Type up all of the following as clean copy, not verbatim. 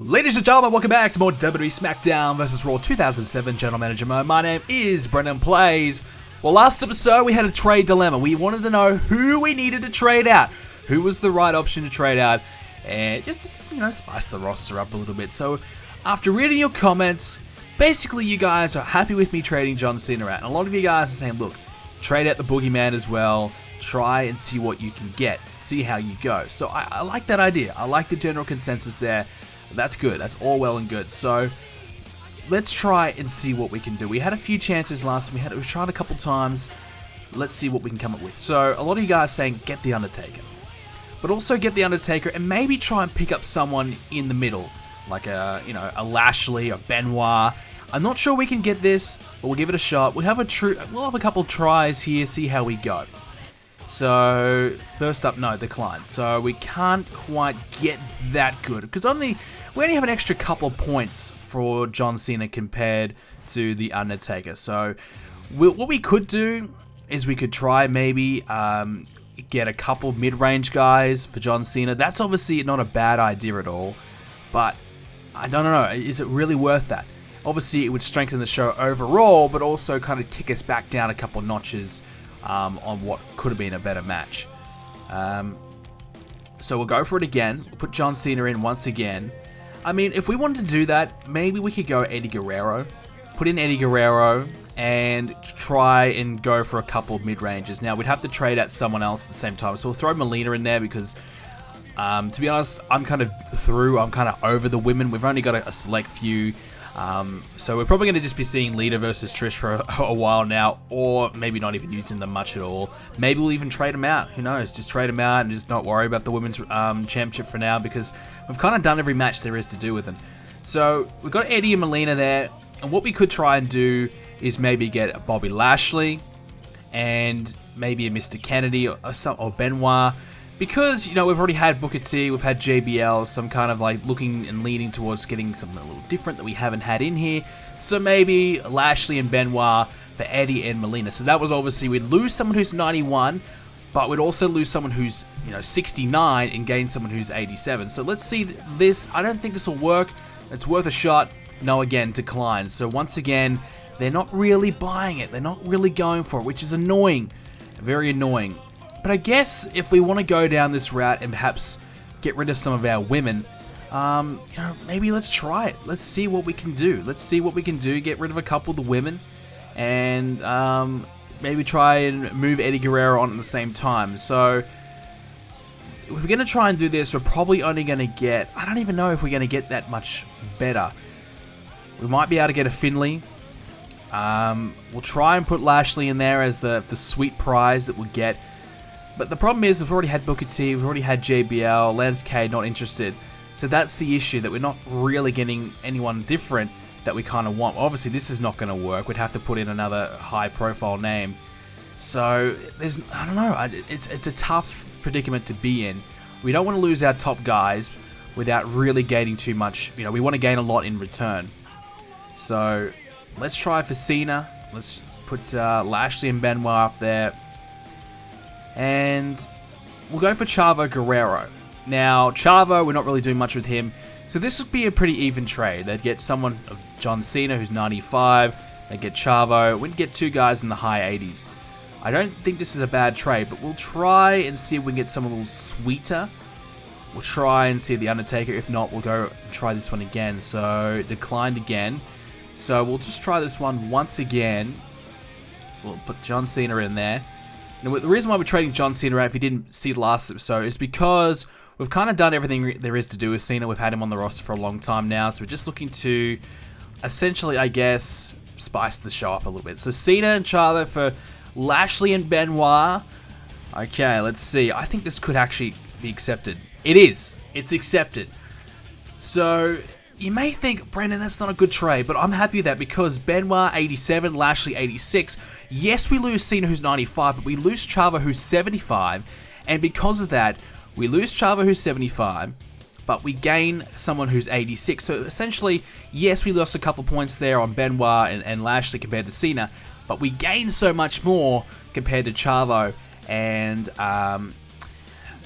Ladies and gentlemen, welcome back to more WWE Smackdown vs. Raw 2007 General Manager Mode. My name is BrendenPlayz. Well, last episode we had a trade dilemma. We wanted to know who we needed to trade out. Who was the right option to trade out? And just to, spice the roster up a little bit. So, after reading your comments, basically you guys are happy with me trading John Cena out. And a lot of you guys are saying, look, trade out the Boogeyman as well. Try and see what you can get. See how you go. So, I like that idea. I like the general consensus there. That's good. That's all well and good. So, let's try and see what we can do. We had a few chances last time. We've tried a couple times. Let's see what we can come up with. So, a lot of you guys saying, get the Undertaker. But also get the Undertaker and maybe try and pick up someone in the middle. Like a Lashley or Benoit. I'm not sure we can get this, but we'll give it a shot. We'll have a couple tries here, see how we go. So, first up, no, decline. So, we can't quite get that good. Because we only have an extra couple of points for John Cena compared to The Undertaker. So, what we could do is we could try maybe get a couple mid-range guys for John Cena. That's obviously not a bad idea at all. But, I don't know, is it really worth that? Obviously, it would strengthen the show overall, but also kind of kick us back down a couple notches on what could have been a better match. So we'll go for it again. We'll put John Cena in once again. I mean, if we wanted to do that, maybe we could go Eddie Guerrero. Put in Eddie Guerrero and try and go for a couple of mid-ranges. Now, we'd have to trade out someone else at the same time. So we'll throw Melina in there because, to be honest, I'm kind of through. I'm kind of over the women. We've only got a select few. So we're probably going to just be seeing Lita versus Trish for a while now, or maybe not even using them much at all. Maybe we'll even trade them out. Who knows? Just trade them out and just not worry about the women's championship for now, because we've kind of done every match there is to do with them. So we've got Eddie and Melina there, and what we could try and do is maybe get a Bobby Lashley and maybe a Mr. Kennedy or Benoit. Because, we've already had Booker T, we've had JBL, so I'm kind of like looking and leaning towards getting something a little different that we haven't had in here. So maybe Lashley and Benoit for Eddie and Melina. So that was obviously, we'd lose someone who's 91, but we'd also lose someone who's, 69 and gain someone who's 87. So let's see this. I don't think this will work. It's worth a shot. No, again, decline. So once again, they're not really buying it. They're not really going for it, which is annoying. Very annoying. But I guess if we want to go down this route and perhaps get rid of some of our women, maybe let's try it. Let's see what we can do. Get rid of a couple of the women and maybe try and move Eddie Guerrero on at the same time. So if we're going to try and do this, we're probably only going to get... I don't even know if we're going to get that much better. We might be able to get a Finlay. We'll try and put Lashley in there as the sweet prize that we'll get. But the problem is we've already had Booker T, we've already had JBL, Lance K not interested. So that's the issue, that we're not really getting anyone different that we kind of want. Obviously this is not going to work. We'd have to put in another high profile name. So I don't know, it's a tough predicament to be in. We don't want to lose our top guys without really gaining too much. We want to gain a lot in return. So let's try for Cena. Let's put Lashley and Benoit up there. And we'll go for Chavo Guerrero. Now, Chavo, we're not really doing much with him. So this would be a pretty even trade. They'd get someone of John Cena, who's 95. They'd get Chavo. We'd get two guys in the high 80s. I don't think this is a bad trade, but we'll try and see if we can get someone a little sweeter. We'll try and see the Undertaker. If not, we'll go and try this one again. So, declined again. So, we'll just try this one once again. We'll put John Cena in there. Now, the reason why we're trading John Cena out, if you didn't see the last episode, is because we've kind of done everything there is to do with Cena. We've had him on the roster for a long time now, so we're just looking to essentially, I guess, spice the show up a little bit. So Cena and Chavo for Lashley and Benoit. Okay, let's see. I think this could actually be accepted. It is. It's accepted. So you may think, Brendan, that's not a good trade, but I'm happy with that because Benoit 87, Lashley 86. Yes, we lose Cena, who's 95, but we lose Chavo, who's 75. And because of that, we lose Chavo, who's 75, but we gain someone who's 86. So essentially, yes, we lost a couple points there on Benoit and Lashley compared to Cena, but we gain so much more compared to Chavo and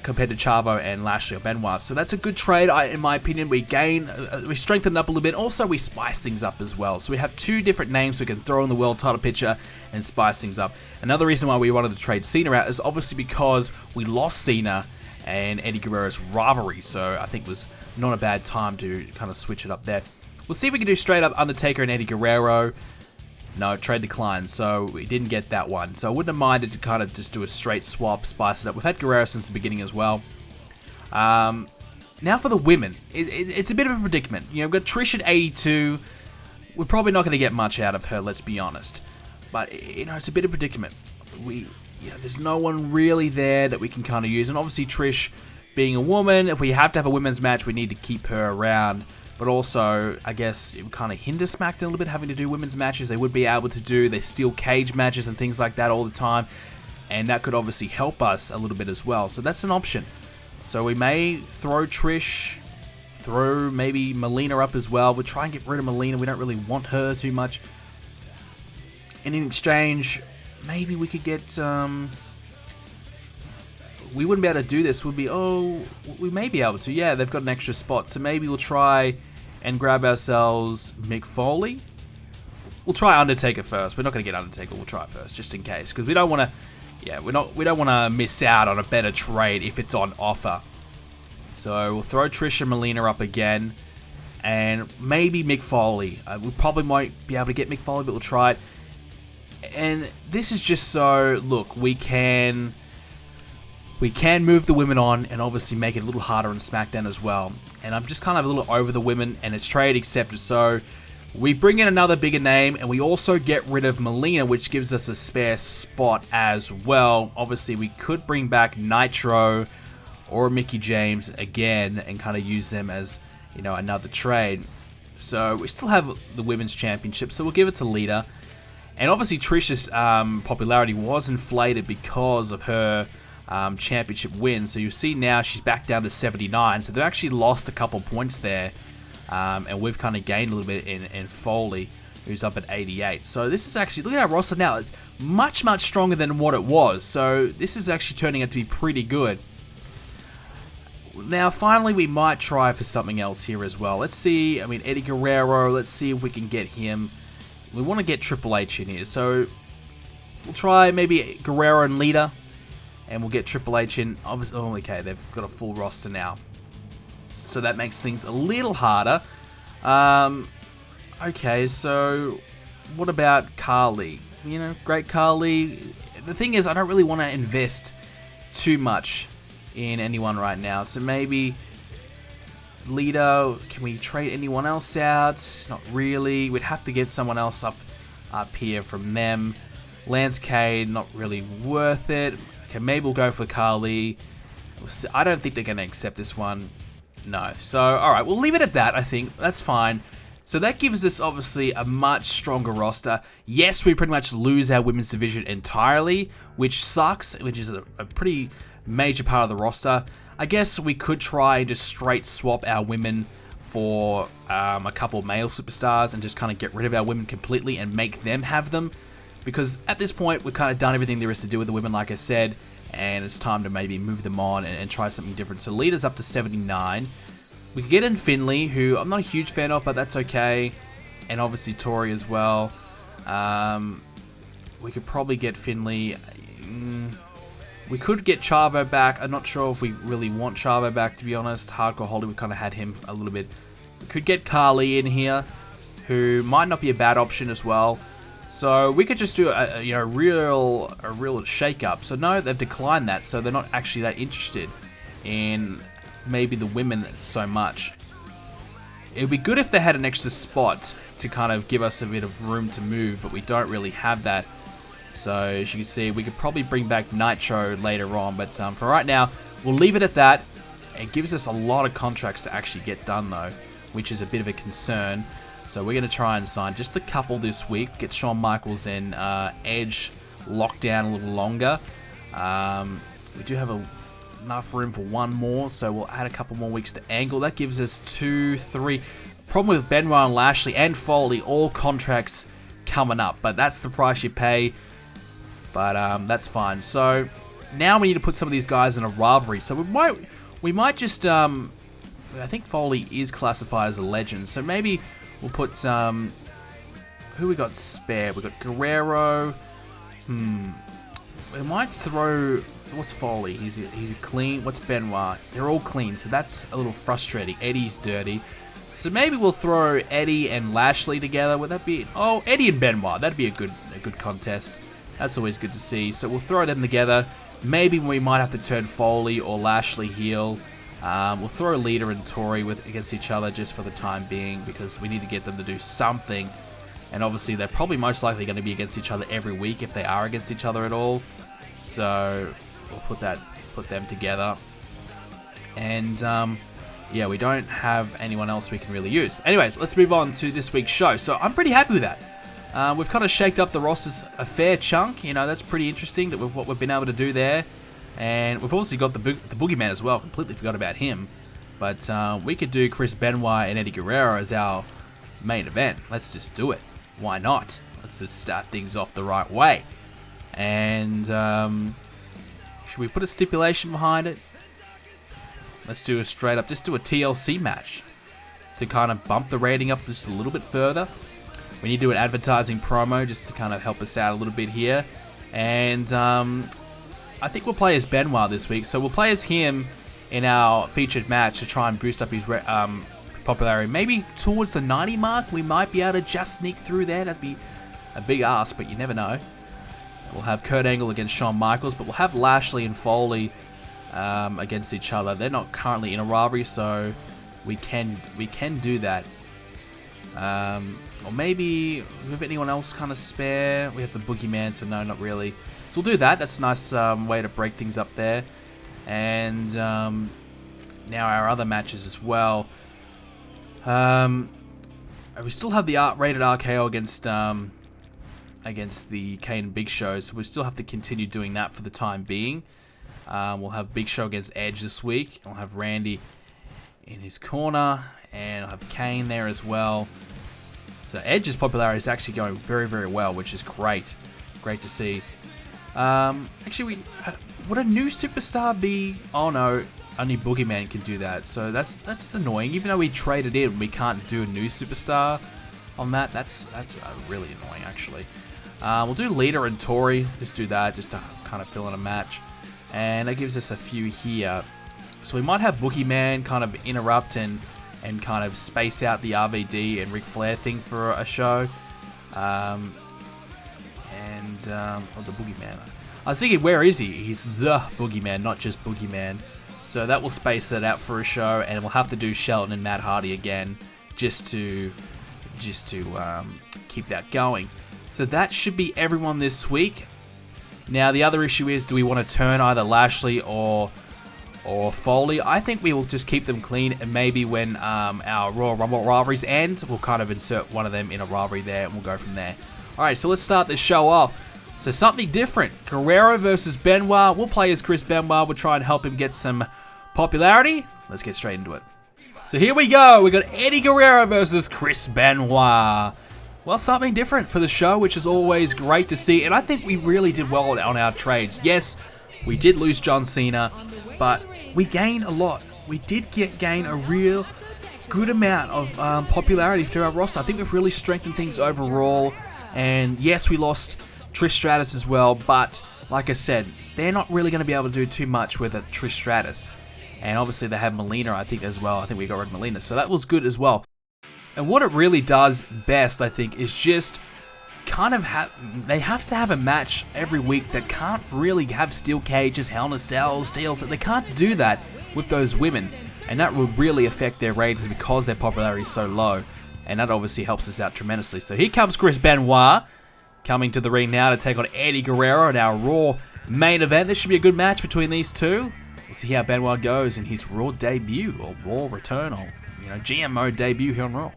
compared to Chavo and Lashley or Benoit. So that's a good trade, in my opinion. We strengthen up a little bit. Also, we spice things up as well. So we have 2 different names we can throw in the world title picture and spice things up. Another reason why we wanted to trade Cena out is obviously because we lost Cena and Eddie Guerrero's rivalry. So I think it was not a bad time to kind of switch it up there. We'll see if we can do straight up Undertaker and Eddie Guerrero. No, trade declined, so we didn't get that one. So I wouldn't have minded to kind of just do a straight swap, spice it up. We've had Guerrero since the beginning as well. Now for the women. It's a bit of a predicament. You know, we've got Trish at 82. We're probably not going to get much out of her, let's be honest. But, you know, it's a bit of a predicament. There's no one really there that we can kind of use. And obviously Trish, being a woman, if we have to have a women's match, we need to keep her around. But also, I guess it would kind of hinder SmackDown a little bit having to do women's matches. They would be able to do their steel cage matches and things like that all the time. And that could obviously help us a little bit as well. So that's an option. So we may throw Trish, throw maybe Melina up as well. We'll try and get rid of Melina. We don't really want her too much. And in exchange, maybe we could get... we wouldn't be able to do this. We may be able to. Yeah, they've got an extra spot. So maybe we'll try and grab ourselves Mick Foley. We'll try Undertaker first. We're not going to get Undertaker. We'll try it first, just in case, because we don't want to. Yeah, we don't want to miss out on a better trade if it's on offer. So we'll throw Trish and Melina up again, and maybe Mick Foley. We probably won't be able to get Mick Foley, but we'll try it. And this is just so look, we can move the women on and obviously make it a little harder on SmackDown as well. And I'm just kind of a little over the women, and it's trade accepted. So we bring in another bigger name, and we also get rid of Melina, which gives us a spare spot as well. Obviously, we could bring back Nitro or Mickie James again and kind of use them as, you know, another trade. So we still have the Women's Championship, so we'll give it to Lita. And obviously, Trish's popularity was inflated because of her championship win. So you see now she's back down to 79. So they've actually lost a couple points there. And we've kind of gained a little bit in Foley, who's up at 88. So this is actually, look at our roster now. It's much, much stronger than what it was. So this is actually turning out to be pretty good. Now, finally, we might try for something else here as well. Let's see. I mean, Eddie Guerrero, let's see if we can get him. We want to get Triple H in here. So we'll try maybe Guerrero and Lita. And we'll get Triple H in. Obviously, okay, they've got a full roster now. So that makes things a little harder. Okay, so what about Carly? You know, great Carly. The thing is, I don't really want to invest too much in anyone right now. So maybe Lita, can we trade anyone else out? Not really. We'd have to get someone else up here from them. Lance Cade, not really worth it. Okay, maybe we'll go for Carly. I don't think they're going to accept this one. No. So, alright, we'll leave it at that, I think. That's fine. So that gives us, obviously, a much stronger roster. Yes, we pretty much lose our women's division entirely, which sucks, which is a pretty major part of the roster. I guess we could try and just straight swap our women for a couple of male superstars and just kind of get rid of our women completely and make them have them. Because at this point, we've kind of done everything there is to do with the women, like I said, and it's time to maybe move them on and try something different. So Lita's up to 79. We could get in Finley, who I'm not a huge fan of, but that's okay. And obviously Tori as well. We could probably get Finley. We could get Chavo back. I'm not sure if we really want Chavo back, to be honest. Hardcore Holly, we kind of had him a little bit. We could get Carly in here, who might not be a bad option as well. So we could just do a real shake-up. So no, they've declined that, so they're not actually that interested in maybe the women so much. It would be good if they had an extra spot to kind of give us a bit of room to move, but we don't really have that. So as you can see, we could probably bring back Nitro later on, but for right now, we'll leave it at that. It gives us a lot of contracts to actually get done though, which is a bit of a concern. So we're going to try and sign just a couple this week. Get Shawn Michaels and Edge locked down a little longer. We do have enough room for one more, so we'll add a couple more weeks to Angle. That gives us 2, 3. Problem with Benoit and Lashley and Foley, all contracts coming up. But that's the price you pay. But that's fine. So now we need to put some of these guys in a rivalry. So we might just, I think Foley is classified as a legend. So maybe we'll put some, who we got spare? We got Guerrero. We might throw, what's Foley? He's a clean. What's Benoit? They're all clean, so that's a little frustrating. Eddie's dirty. So maybe we'll throw Eddie and Lashley together. Would that be, oh, Eddie and Benoit. That'd be a good contest. That's always good to see. So we'll throw them together. Maybe we might have to turn Foley or Lashley heel. We'll throw Lita and Tori against each other just for the time being, because we need to get them to do something. And obviously they're probably most likely going to be against each other every week if they are against each other at all. So we'll put them together. And yeah, we don't have anyone else we can really use. Anyways, let's move on to this week's show. So I'm pretty happy with that. We've kind of shaked up the rosters a fair chunk. You know, that's pretty interesting, that what we've been able to do there. And we've also got the Boogeyman as well. Completely forgot about him. But we could do Chris Benoit and Eddie Guerrero as our main event. Let's just do it. Why not? Let's just start things off the right way. And should we put a stipulation behind it? Let's do a straight up, just do a TLC match to kind of bump the rating up just a little bit further. We need to do an advertising promo just to kind of help us out a little bit here. And I think we'll play as Benoit this week. So we'll play as him in our featured match to try and boost up his popularity. Maybe towards the 90 mark, we might be able to just sneak through there. That'd be a big ask, but you never know. We'll have Kurt Angle against Shawn Michaels, but we'll have Lashley and Foley against each other. They're not currently in a rivalry, so we can do that. Or maybe, do we have anyone else kind of spare? We have the Boogeyman, so no, not really. So we'll do that. That's a nice way to break things up there. And now our other matches as well. We still have the rated RKO against the Kane and Big Show, so we still have to continue doing that for the time being. We'll have Big Show against Edge this week. I'll have Randy in his corner, and I'll have Kane there as well. So Edge's popularity is actually going very, very well, which is great. Great to see. Actually, would a new superstar be? Oh no, only Boogeyman can do that. So that's annoying. Even though we traded in, we can't do a new superstar on that. That's really annoying, actually. We'll do Lita and Tori. Just do that, just to kind of fill in a match. And that gives us a few here. So we might have Boogeyman kind of interrupt and kind of space out the RVD and Ric Flair thing for a show. Or the Boogeyman. I was thinking, where is he? He's the Boogeyman, not just Boogeyman. So that will space that out for a show, and we'll have to do Shelton and Matt Hardy again just to keep that going. So that should be everyone this week. Now the other issue is, do we want to turn either Lashley or Foley? I think we will just keep them clean, and maybe when our Royal Rumble rivalries end, we'll kind of insert one of them in a rivalry there, and we'll go from there. Alright, so let's start this show off. So something different. Guerrero versus Benoit. We'll play as Chris Benoit. We'll try and help him get some popularity. Let's get straight into it. So here we go. We got Eddie Guerrero versus Chris Benoit. Well, something different for the show, which is always great to see. And I think we really did well on our trades. Yes, we did lose John Cena, but we gained a lot. We did gain a real good amount of popularity through our roster. I think we've really strengthened things overall. And yes, we lost Trish Stratus as well, but like I said, they're not really going to be able to do too much with a Trish Stratus. And obviously they have Melina, I think, as well. I think we got rid of Melina, so that was good as well. And what it really does best, I think, is just kind of they have to have a match every week that can't really have steel cages, Hell in a Cell, steels. They can't do that with those women, and that will really affect their ratings because their popularity is so low. And that obviously helps us out tremendously. So here comes Chris Benoit coming to the ring now to take on Eddie Guerrero in our Raw main event. This should be a good match between these two. We'll see how Benoit goes in his Raw debut, or Raw return, or GMO debut here on Raw.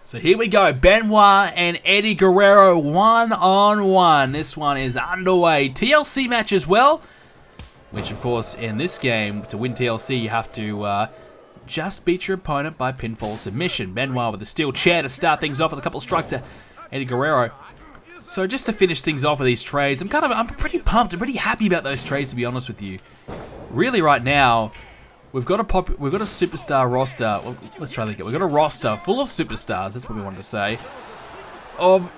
So here we go, Benoit and Eddie Guerrero one-on-one. This one is underway. TLC match as well, which of course in this game, to win TLC, you have to just beat your opponent by pinfall submission. Benoit with a steel chair to start things off with a couple of strikes to Eddie Guerrero. So just to finish things off with these trades, I'm pretty pumped. I'm pretty happy about those trades, to be honest with you. Really, right now, we've got a superstar roster. Well, let's try that again. We've got a roster full of superstars. That's what we wanted to say. Of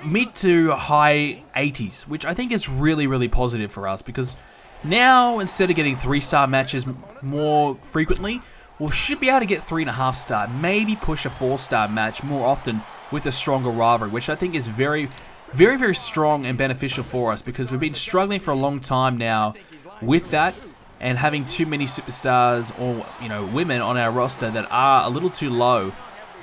mid to high 80s, which I think is really, really positive for us, because now instead of getting 3-star matches more frequently, we should be able to get 3.5-star, maybe push a 4-star match more often with a stronger rivalry, which I think is very, very, very strong and beneficial for us, because we've been struggling for a long time now with that, and having too many superstars or, you know, women on our roster that are a little too low.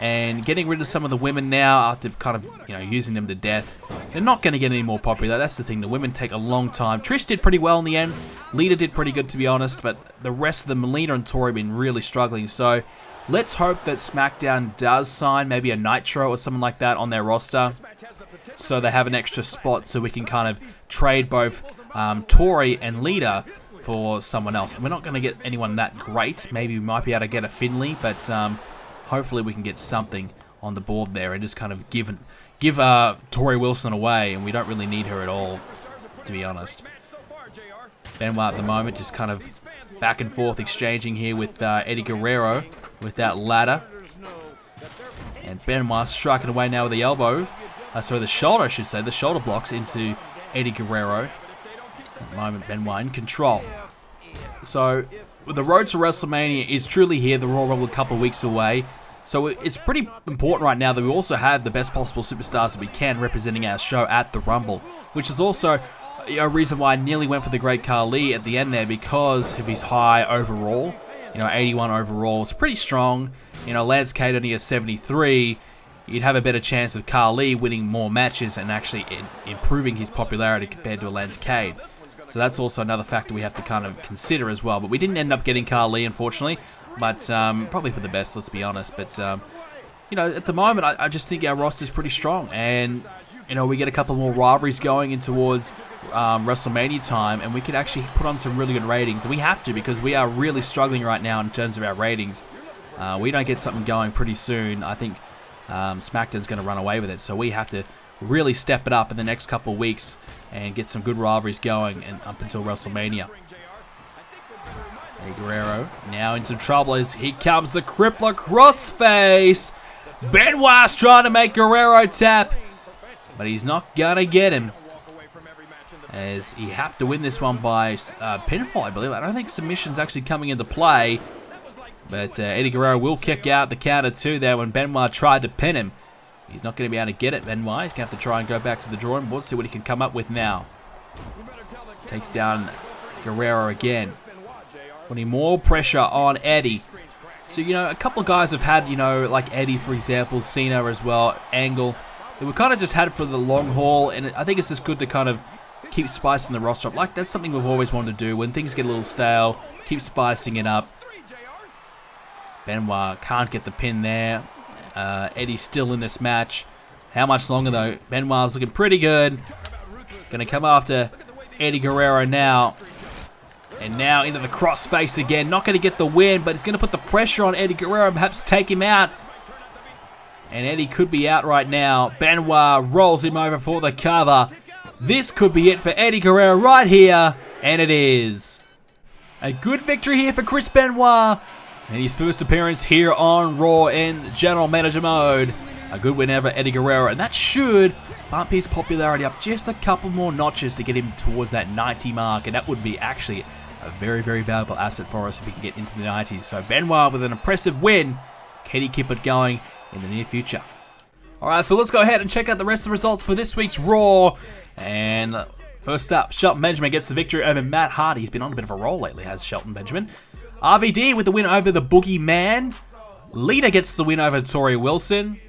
And getting rid of some of the women now after kind of, you know, using them to death, they're not going to get any more popular. That's the thing. The women take a long time. Trish did pretty well in the end. Lita did pretty good, to be honest. But the rest of them, Melina and Tori, have been really struggling. So let's hope that SmackDown does sign maybe a Nitro or something like that on their roster, so they have an extra spot so we can kind of trade both Tori and Lita for someone else. And we're not going to get anyone that great. Maybe we might be able to get a Finley, but hopefully we can get something on the board there and just kind of give Tori Wilson away, and we don't really need her at all, to be honest. Benoit at the moment just kind of back and forth exchanging here with Eddie Guerrero with that ladder. And Benoit striking away now with the elbow. Sorry, the shoulder, I should say. The shoulder blocks into Eddie Guerrero. At the moment, Benoit in control. So the road to WrestleMania is truly here. The Royal Rumble a couple of weeks away. So it's pretty important right now that we also have the best possible superstars that we can representing our show at the Rumble, which is also a reason why I nearly went for the Great Khali at the end there, because of his high overall. You know, 81 overall. It's pretty strong. You know, Lance Cade only has 73. You'd have a better chance of Khali winning more matches and actually improving his popularity compared to a Lance Cade. So that's also another factor we have to kind of consider as well. But we didn't end up getting Khali, unfortunately. But probably for the best, let's be honest. But, you know, at the moment, I just think our roster is pretty strong. And, you know, we get a couple more rivalries going in towards WrestleMania time. And we could actually put on some really good ratings. And we have to, because we are really struggling right now in terms of our ratings. We don't get something going pretty soon. I think SmackDown's going to run away with it. So we have to really step it up in the next couple of weeks and get some good rivalries going and up until WrestleMania. Eddie Guerrero now into trouble as here comes the Crippler crossface. Benoit's trying to make Guerrero tap, but he's not gonna get him, as he have to win this one by pinfall, I believe. I don't think submission's actually coming into play, but Eddie Guerrero will kick out the counter too there when Benoit tried to pin him. He's not going to be able to get it, Benoit. He's going to have to try and go back to the drawing board, see what he can come up with now. Takes down Guerrero again. Putting more pressure on Eddie. So, you know, a couple of guys have had, you know, like Eddie, for example, Cena as well, Angle. They were kind of just had for the long haul, and I think it's just good to kind of keep spicing the roster up. Like, that's something we've always wanted to do. When things get a little stale, keep spicing it up. Benoit can't get the pin there. Eddie's still in this match. How much longer, though? Benoit's looking pretty good. Going to come after Eddie Guerrero now. And now into the crossface again. Not going to get the win, but it's going to put the pressure on Eddie Guerrero and perhaps take him out. And Eddie could be out right now. Benoit rolls him over for the cover. This could be it for Eddie Guerrero right here. And it is. A good victory here for Chris Benoit. And his first appearance here on Raw in General Manager mode. A good win over Eddie Guerrero. And that should bump his popularity up just a couple more notches to get him towards that 90 mark. And that would be actually a very, very valuable asset for us if we can get into the 90s. So Benoit with an impressive win. Can he keep it going in the near future? Alright, so let's go ahead and check out the rest of the results for this week's Raw. And first up, Shelton Benjamin gets the victory over Matt Hardy. He's been on a bit of a roll lately, has Shelton Benjamin. RVD with the win over the Boogeyman. Lita gets the win over Tori Wilson.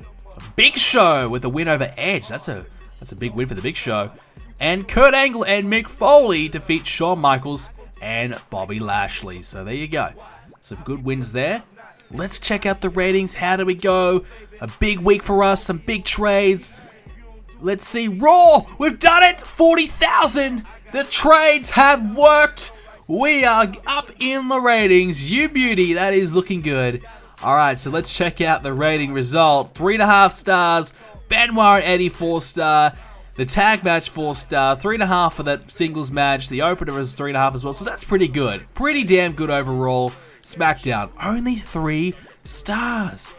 Big Show with the win over Edge. That's a big win for the Big Show. And Kurt Angle and Mick Foley defeat Shawn Michaels and Bobby Lashley. So there you go. Some good wins there. Let's check out the ratings. How do we go? A big week for us. Some big trades. Let's see. Raw! We've done it! 40,000! The trades have worked! We are up in the ratings. You beauty. That is looking good. Alright, so let's check out the rating result. 3.5 stars. Benoit and Eddie, 4 star. The tag match 4-star, 3.5 for that singles match. The opener was 3.5 as well, so that's pretty good. Pretty damn good overall. SmackDown, only 3 stars.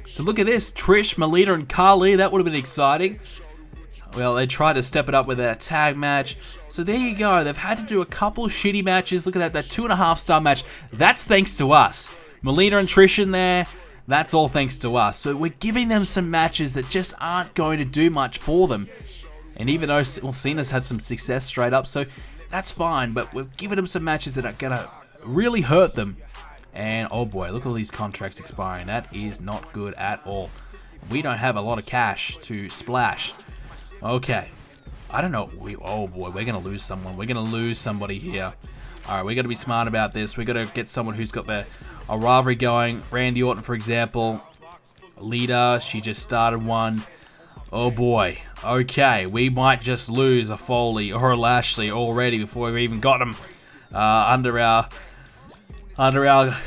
So look at this, Trish, Melina, and Carly. That would have been exciting. Well, they tried to step it up with that tag match. So there you go. They've had to do a couple shitty matches. Look at that 2.5-star match. That's thanks to us. Melina and Trish in there. That's all thanks to us. So we're giving them some matches that just aren't going to do much for them. And even though Cena's had some success straight up, so that's fine. But we're giving them some matches that are going to really hurt them. And oh boy, look at all these contracts expiring. That is not good at all. We don't have a lot of cash to splash. Okay. I don't know. Oh boy, we're going to lose someone. We're going to lose somebody here. Alright, we got to be smart about this. We got to get someone who's got a rivalry going. Randy Orton, for example. Lita, she just started one. Oh boy. Okay, we might just lose a Foley or a Lashley already before we even got them under our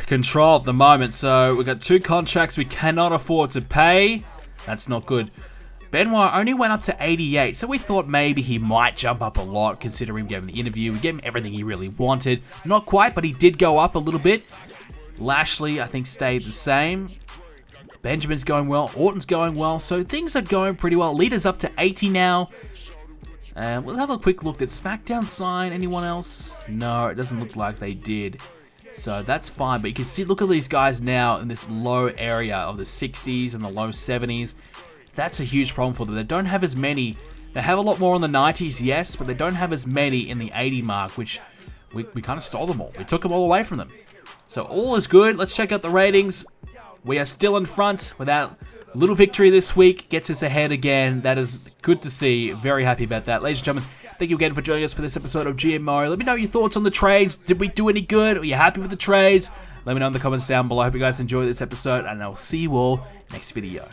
control at the moment. So we've got 2 contracts we cannot afford to pay. That's not good. Benoit only went up to 88, so we thought maybe he might jump up a lot considering we gave him the interview. We gave him everything he really wanted. Not quite, but he did go up a little bit. Lashley, I think, stayed the same. Benjamin's going well. Orton's going well, so things are going pretty well. Lita's up to 80 now. And we'll have a quick look. Did SmackDown sign anyone else? No, it doesn't look like they did. So that's fine, but you can see, look at these guys now in this low area of the 60s and the low 70s. That's a huge problem for them. They don't have as many. They have a lot more in the 90s, yes, but they don't have as many in the 80 mark, which we kind of stole them all. We took them all away from them. So all is good. Let's check out the ratings. We are still in front with that little victory this week. Gets us ahead again. That is good to see. Very happy about that. Ladies and gentlemen, thank you again for joining us for this episode of GMO. Let me know your thoughts on the trades. Did we do any good? Are you happy with the trades? Let me know in the comments down below. I hope you guys enjoyed this episode, and I'll see you all next video.